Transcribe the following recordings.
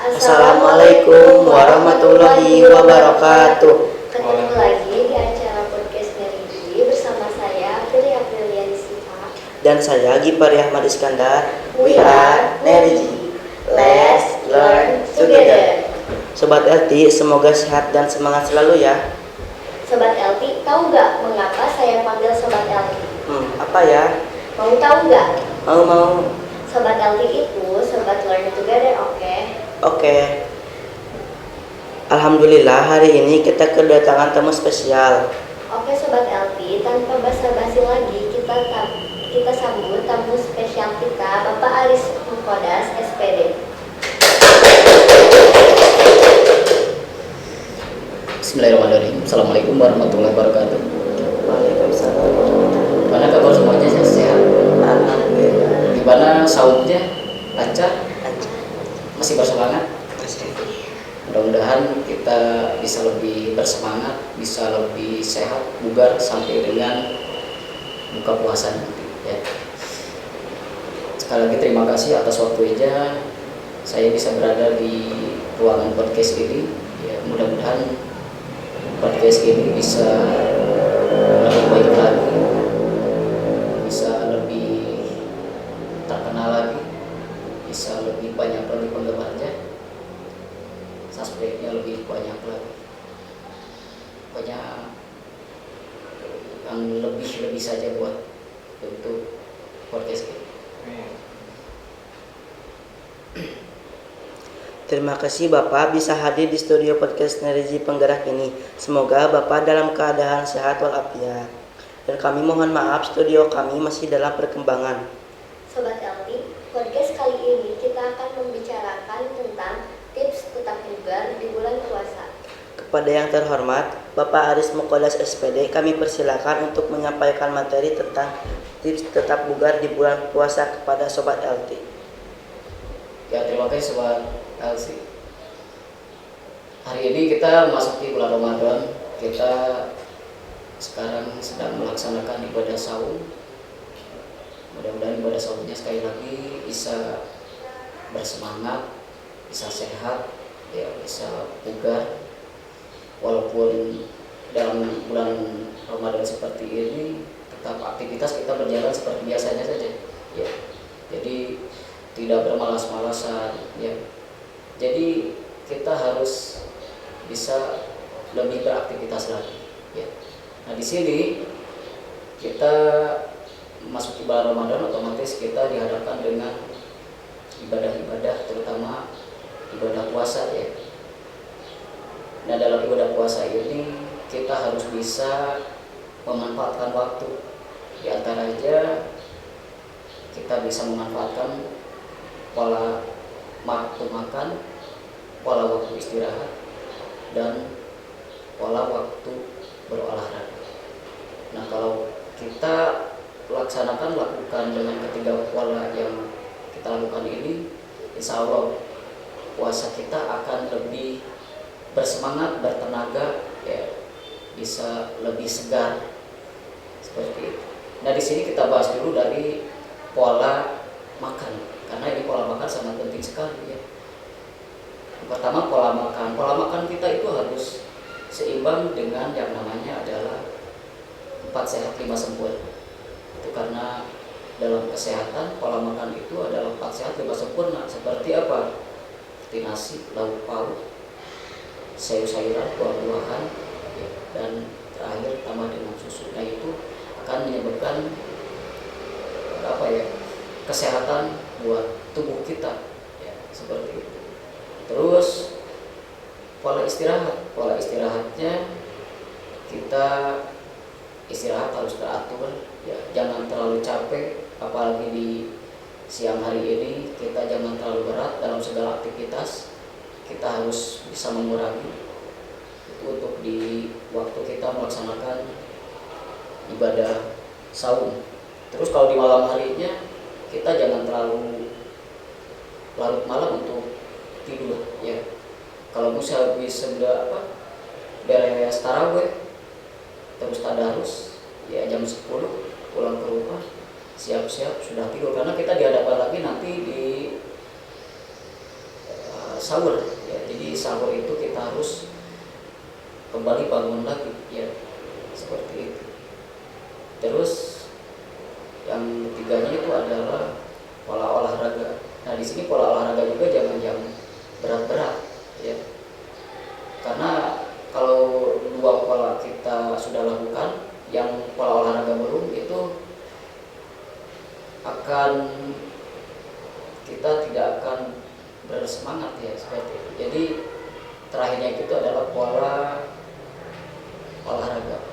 Assalamualaikum warahmatullahi wabarakatuh. Ketemu lagi di acara podcast Neriji bersama saya Fili Apriliani Siva Dan saya Gipari Ahmad Iskandar. We are Neriji. Let's learn together. Sobat LT, semoga sehat dan semangat selalu ya. Sobat LT, tahu nggak mengapa saya panggil Sobat LT? Apa ya? Mau tahu nggak? Mau. Sobat LT itu Sobat Learn Together, oke? Oke. Alhamdulillah hari ini kita kedatangan tamu spesial. Oke Sobat LT, tanpa basa-basi lagi kita sambut tamu spesial kita, Bapak Aris Mukodas, SPD. Bismillahirrahmanirrahim. Assalamualaikum warahmatullahi wabarakatuh. Waalaikumsalam. Gimana kabar semuanya, sehat? Alhamdulillah. Gimana saumnya? Lancar? Lancar. Masih bersemangat? Mudah-mudahan kita bisa lebih bersemangat, bisa lebih sehat, bugar sampai dengan buka puasa nanti ya. Sekali lagi terima kasih atas waktunya saya bisa berada di ruangan podcast ini ya. Mudah-mudahan podcast ini bisa lebih baik lagi, bisa lebih terkenal lagi, bisa lebih banyak lagi penggemarnya, subscribe-nya lebih banyak lagi, banyak yang lebih saja buat untuk podcast ini. Terima kasih Bapak bisa hadir di studio podcast Neriji Penggerak ini. Semoga Bapak dalam keadaan sehat walafiat. Dan kami mohon maaf studio kami masih dalam perkembangan. Sobat LT, podcast kali ini kita akan membicarakan tentang tips tetap bugar di bulan puasa. Kepada yang terhormat Bapak Aris Mukodas SPD, kami persilakan untuk menyampaikan materi tentang tips tetap bugar di bulan puasa kepada Sobat LT. Ya, terima kasih Sobat LC. Hari ini kita memasuki bulan Ramadan. Kita sekarang sedang melaksanakan ibadah saum. Mudah-mudahan ibadah saumnya sekali lagi bisa bersemangat, bisa sehat, ya, bisa bugar. Walaupun dalam bulan Ramadan seperti ini, tetap aktivitas kita berjalan seperti biasanya saja. Ya. Jadi tidak bermalas-malasan, ya. Jadi kita harus bisa lebih beraktivitas lagi, ya. Nah, di sini kita memasuki bulan Ramadan, otomatis kita dihadapkan dengan ibadah-ibadah, terutama ibadah puasa, ya. Nah, dalam ibadah puasa ini kita harus bisa memanfaatkan waktu. Di antaranya kita bisa memanfaatkan pola waktu makan, pola waktu istirahat, dan pola waktu berolahraga. Nah, kalau kita lakukan dengan ketiga pola yang kita lakukan ini, insya Allah puasa kita akan lebih bersemangat, bertenaga, ya, bisa lebih segar seperti itu. Nah, di sini kita bahas dulu dari pola makan, karena ini pola makan sangat penting sekali, ya. Yang pertama, pola makan. Pola makan kita itu harus seimbang dengan yang namanya adalah 4 sehat 5 sempurna. Itu karena dalam kesehatan pola makan itu adalah 4 sehat 5 sempurna. Seperti apa? Seperti nasi, lauk pauk, sayur-sayuran, buah-buahan, ya, dan terakhir tambah dengan susu. Nah, itu akan menyebabkan kesehatan buat tubuh kita, ya, seperti itu. Terus pola istirahatnya kita istirahat harus teratur, ya, jangan terlalu capek, apalagi di siang hari ini kita jangan terlalu berat dalam segala aktivitas. Kita harus bisa mengurangi itu untuk di waktu kita melaksanakan ibadah saum. Terus kalau di malam harinya kita jangan terlalu larut malam untuk tidur, ya. Kalau bisa beres tarawih terus tadarus, ya, jam 10 pulang ke rumah, siap-siap sudah tidur, karena kita dihadapkan lagi nanti di sahur ya. Jadi sahur itu kita harus kembali bangun lagi ya, seperti itu. Terus yang ketiganya itu adalah pola olahraga. Nah di sini pola olahraga juga jangan yang berat-berat ya, karena kalau dua pola kita sudah lakukan, yang pola olahraga belum, itu akan kita tidak akan bersemangat ya, seperti itu. Jadi terakhirnya itu adalah pola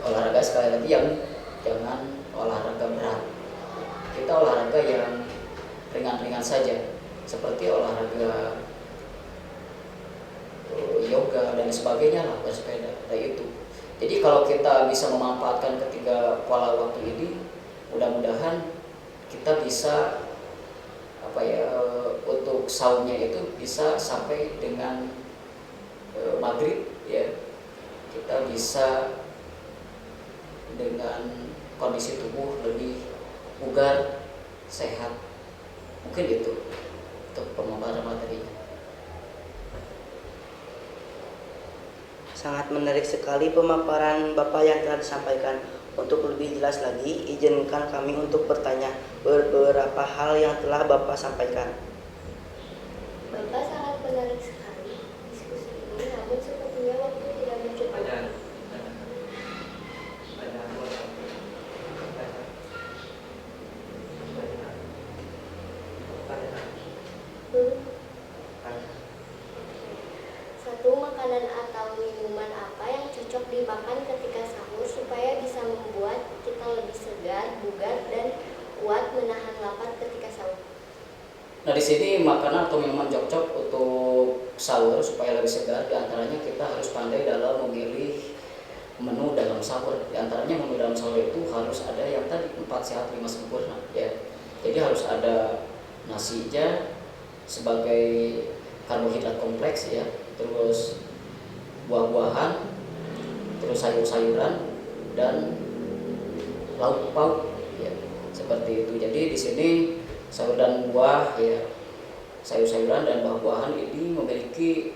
olahraga sekali lagi yang jangan olahraga berat. Kita olahraga yang ringan-ringan saja, seperti olahraga yoga dan sebagainya lah, bersepeda kayak itu. Jadi kalau kita bisa memanfaatkan ketiga pola waktu ini, mudah-mudahan kita bisa untuk sahurnya itu bisa sampai dengan maghrib ya, kita bisa dengan kondisi tubuh lebih bugar, sehat. Mungkin itu untuk pemaparan materinya. Sangat menarik sekali pemaparan Bapak yang telah disampaikan. Untuk lebih jelas lagi, izinkan kami untuk bertanya beberapa hal yang telah Bapak sampaikan. Bapak sangat menarik sekali diskusi ini, namun sepertinya waktu tidak mencukupi. Satu, makanan atau minuman apa yang cocok dimakan ketika sahur supaya bisa membuat kita lebih segar, bugar, dan kuat menahan lapar ketika sahur? Nah di sini makanan atau minuman cocok untuk sahur supaya lebih segar, diantaranya kita harus pandai dalam memilih menu dalam sahur. Diantaranya menu dalam sahur itu harus ada yang tadi 4 sehat 5 sempurna ya. Jadi harus ada nasinya sebagai karbohidrat kompleks ya, terus buah-buahan, terus sayur-sayuran dan lauk pauk ya, seperti itu. Jadi di sini sayur dan buah ya, sayur-sayuran dan buah-buahan ini memiliki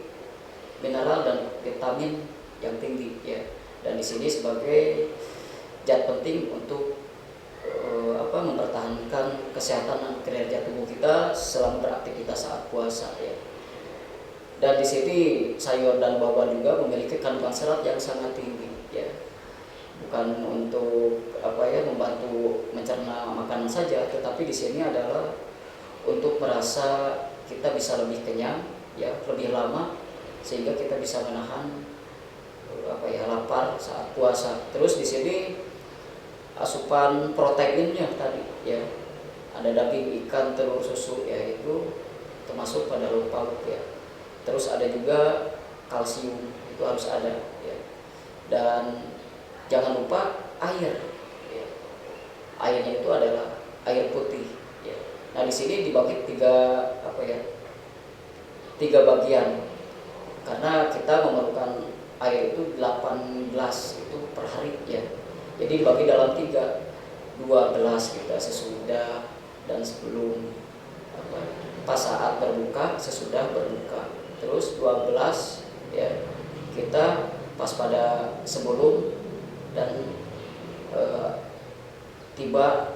mineral dan vitamin yang tinggi ya, dan di sini sebagai zat penting untuk mempertahankan kesehatan dan kinerja tubuh kita selama beraktivitas saat puasa ya. Dan di sini sayur dan buah-buahan juga memiliki kandungan serat yang sangat tinggi ya, bukan untuk membantu mencerna makanan saja, tetapi di sini adalah untuk merasa kita bisa lebih kenyang ya, lebih lama, sehingga kita bisa menahan lapar saat puasa. Terus di sini asupan proteinnya tadi ya, ada daging, ikan, telur, susu ya, itu termasuk pada lauk pauk ya. Terus ada juga kalsium, itu harus ada ya. Dan jangan lupa air ya. Airnya itu adalah air putih ya. Nah di sini dibagi tiga bagian, karena kita memerlukan air itu 18 itu per hari ya. Jadi dibagi dalam 3, 2 gelas kita sesudah dan sebelum pas saat berbuka, sesudah berbuka. Terus 2 gelas ya kita pas pada sebelum dan tiba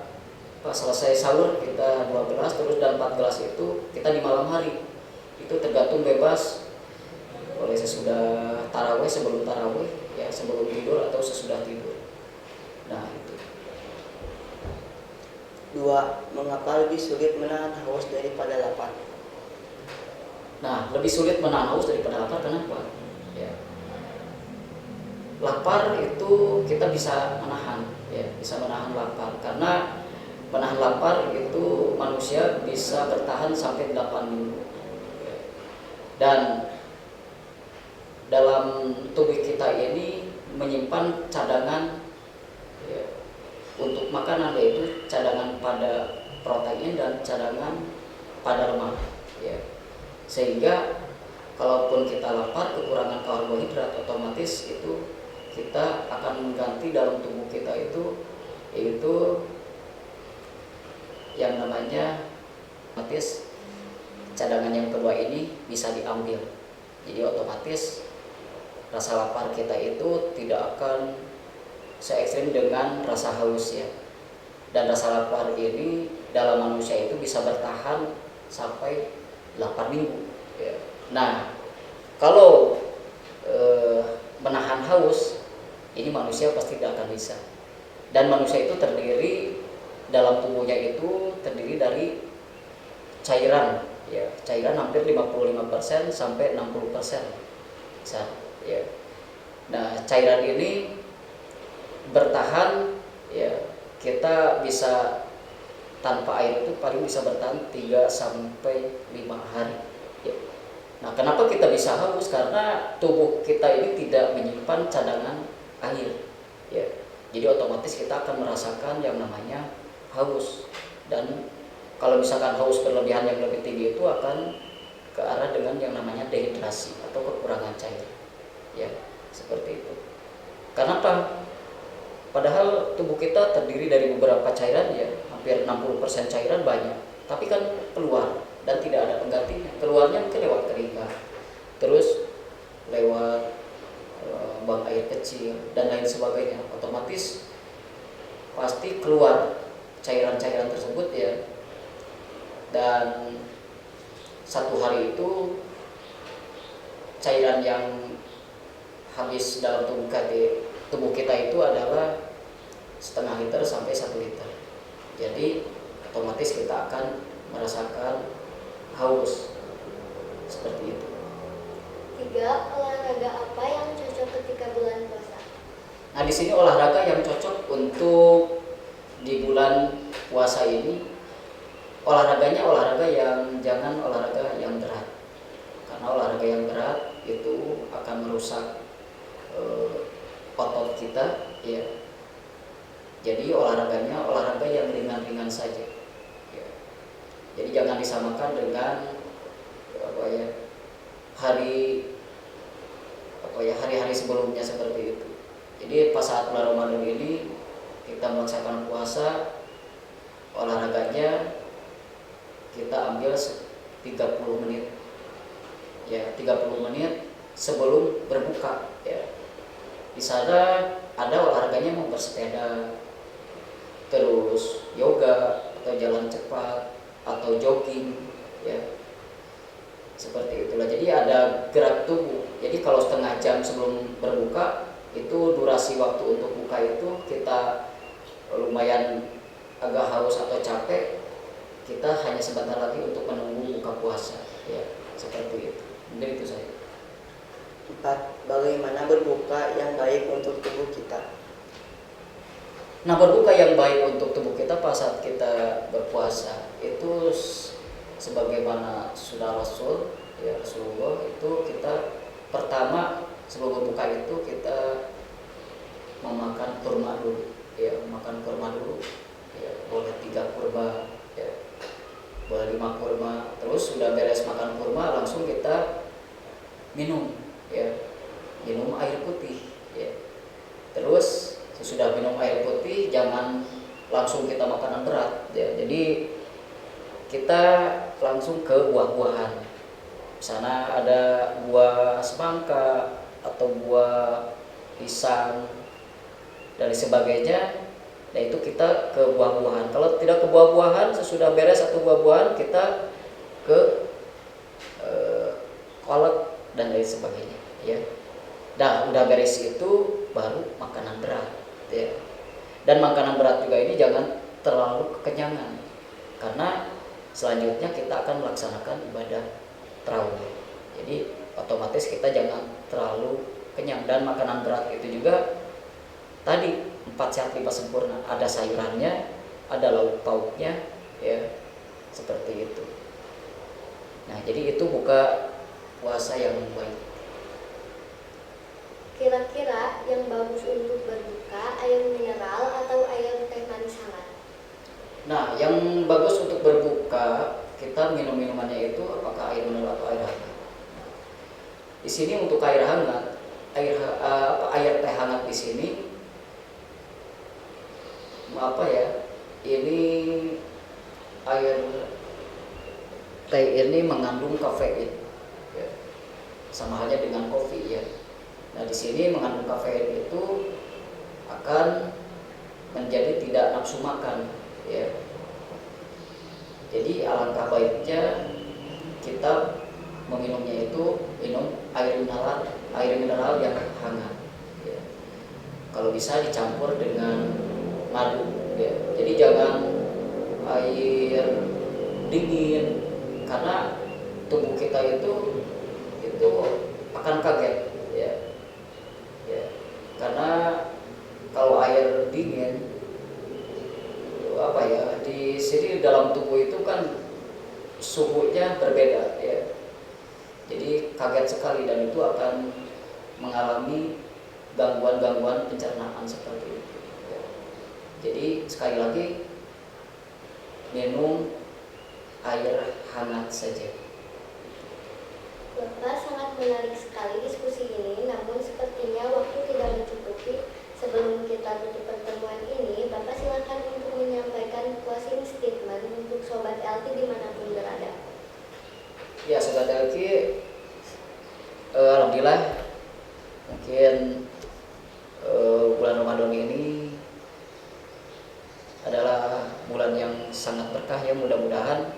pas selesai sahur kita 2 gelas, terus dan 4 gelas itu kita di malam hari. Itu tergantung bebas, boleh sesudah tarawih, sebelum tarawih ya, sebelum tidur atau sesudah tidur. Nah itu. 2. Mengapa lebih sulit menahan haus daripada lapar? Nah, lebih sulit menahan haus daripada lapar, kenapa? Ya. Lapar itu kita bisa menahan, ya, bisa menahan lapar, karena menahan lapar itu manusia bisa bertahan sampai 8 minggu. Ya. Dan dalam tubuh kita ini menyimpan cadangan ya, untuk makanan, yaitu cadangan pada protein dan cadangan pada lemak ya. Sehingga kalaupun kita lapar, kekurangan karbohidrat, otomatis itu kita akan mengganti dalam tubuh kita itu, yaitu yang namanya otomatis cadangan yang kedua ini bisa diambil. Jadi otomatis rasa lapar kita itu tidak akan se ekstrim dengan rasa haus ya. Dan rasa lapar ini dalam manusia itu bisa bertahan sampai 8 minggu ya. Nah, kalau menahan haus ini manusia pasti tidak akan bisa. Dan manusia itu terdiri, dalam tubuhnya itu terdiri dari cairan ya, cairan hampir 55% sampai 60% bisa ya. Nah, cairan ini bertahan ya, kita bisa tanpa air itu paling bisa bertahan 3 sampai 5 hari ya. Nah, kenapa kita bisa haus? Karena tubuh kita ini tidak menyimpan cadangan air ya. Jadi otomatis kita akan merasakan yang namanya haus. Dan kalau misalkan haus berlebihan yang lebih tinggi itu akan ke arah dengan yang namanya dehidrasi atau kekurangan cair ya, seperti itu. Karena apa? Padahal tubuh kita terdiri dari beberapa cairan ya, hampir 60% cairan banyak, tapi kan keluar dan tidak ada penggantinya. Keluarnya mungkin lewat keringat, terus lewat buang air kecil dan lain sebagainya. Otomatis pasti keluar cairan-cairan tersebut ya. Dan satu hari itu cairan yang habis dalam tubuh kita itu adalah setengah liter sampai 1 liter. Jadi otomatis kita akan merasakan haus seperti itu. 3. Olahraga apa yang cocok ketika bulan puasa? Nah, di sini olahraga yang cocok untuk di bulan puasa ini, olahraganya olahraga yang jangan olahraga yang berat. Karena olahraga yang berat itu akan merusak otot kita ya. Jadi olahraganya olahraga yang ringan-ringan saja ya. Jadi jangan disamakan dengan hari-hari sebelumnya seperti itu. Jadi pas saat bulan Ramadan ini kita melaksanakan puasa, olahraganya kita ambil 30 menit ya, 30 menit sebelum berbuka ya. Di sana ada olahraganya mau bersepeda, terus yoga atau jalan cepat atau jogging ya, seperti itulah. Jadi ada gerak tubuh. Jadi kalau setengah jam sebelum berbuka itu durasi waktu untuk buka itu kita lumayan agak haus atau capek, kita hanya sebentar lagi untuk menunggu buka puasa ya, seperti itu. Mungkin itu saja. 4. Bagaimana berbuka yang baik untuk tubuh kita? Nah, berbuka yang baik untuk tubuh kita pas saat kita berpuasa itu sebagaimana sudah Rasul ya, Rasulullah itu kita pertama sebelum berbuka itu kita memakan kurma dulu ya, makan kurma dulu ya, boleh 3 kurma ya, boleh 5 kurma. Terus sudah beres makan kurma langsung kita minum ya, minum air putih ya. Terus sesudah minum air putih jangan langsung kita makanan berat ya. Jadi kita langsung ke buah-buahan. Di sana ada buah semangka atau buah pisang dan sebagainya. Nah, itu kita ke buah-buahan. Kalau tidak ke buah-buahan, sesudah beres satu buah-buahan kita ke kolak dan lain sebagainya ya. Nah, udah beres itu baru makanan berat ya. Dan makanan berat juga ini jangan terlalu kekenyangan, karena selanjutnya kita akan melaksanakan ibadah tarawih. Jadi otomatis kita jangan terlalu kenyang. Dan makanan berat itu juga tadi 4 sehat 5 sempurna, ada sayurannya, ada lauk pauknya ya, seperti itu. Nah, jadi itu buka puasa yang baik. Kira-kira yang bagus untuk berbuka air mineral atau air teh manis hangat? Nah, yang bagus untuk berbuka kita minum-minumannya itu apakah air mineral atau air hangat. Di sini untuk air hangat, air teh hangat di sini ini air teh ini mengandung kafein, ya. Sama halnya dengan kopi ya. Nah di sini mengandung kafein itu akan menjadi tidak nafsu makan, ya. Jadi alangkah baiknya kita meminumnya itu minum air mineral yang hangat. Ya. Kalau bisa dicampur dengan madu. Ya. Jadi jangan air dingin karena tubuh kita itu akan kaget. Ya. Ya. Karena kalau air dingin di sini dalam tubuh itu kan suhunya berbeda ya. Jadi kaget sekali dan itu akan mengalami gangguan pencernaan seperti itu. Ya. Jadi sekali lagi minum air hangat saja. Bapak, sangat menarik sekali diskusi ini, namun sepertinya waktu tidak mencukupi. Sebelum kita tutup pertemuan ini, Bapak silakan untuk menyampaikan closing statement untuk Sobat LT dimanapun berada. Ya, Sobat LT, alhamdulillah mungkin bulan Ramadan ini adalah bulan yang sangat berkah ya. Mudah-mudahan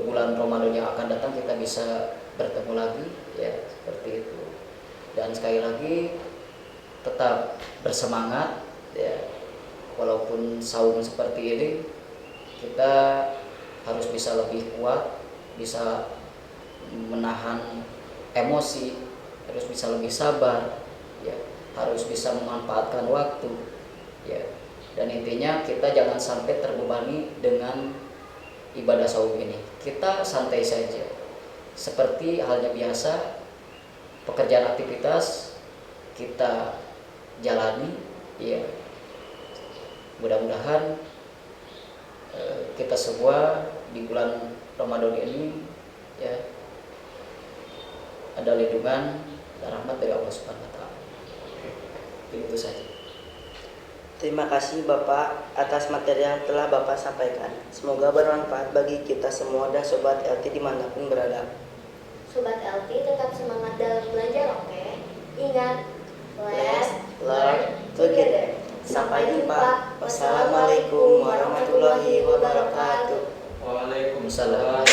bulan Ramadan yang akan datang kita bisa bertemu lagi ya, seperti itu. Dan sekali lagi tetap bersemangat ya, walaupun saum seperti ini kita harus bisa lebih kuat, bisa menahan emosi, harus bisa lebih sabar ya, harus bisa memanfaatkan waktu ya. Dan intinya kita jangan sampai terbebani dengan ibadah saum ini. Kita santai saja seperti halnya biasa, pekerjaan aktivitas kita jalani ya. Mudah-mudahan kita semua di bulan Ramadan ini ya ada lindungan dan rahmat dari Allah Subhanahu wa taala. Itu saja. Terima kasih Bapak atas materi yang telah Bapak sampaikan. Semoga bermanfaat bagi kita semua dan Sobat LT dimanapun berada. Sobat LT tetap semangat dalam belajar, oke? Ingat, let's learn together. Sampai jumpa. Wassalamualaikum warahmatullahi wabarakatuh. Waalaikumsalam.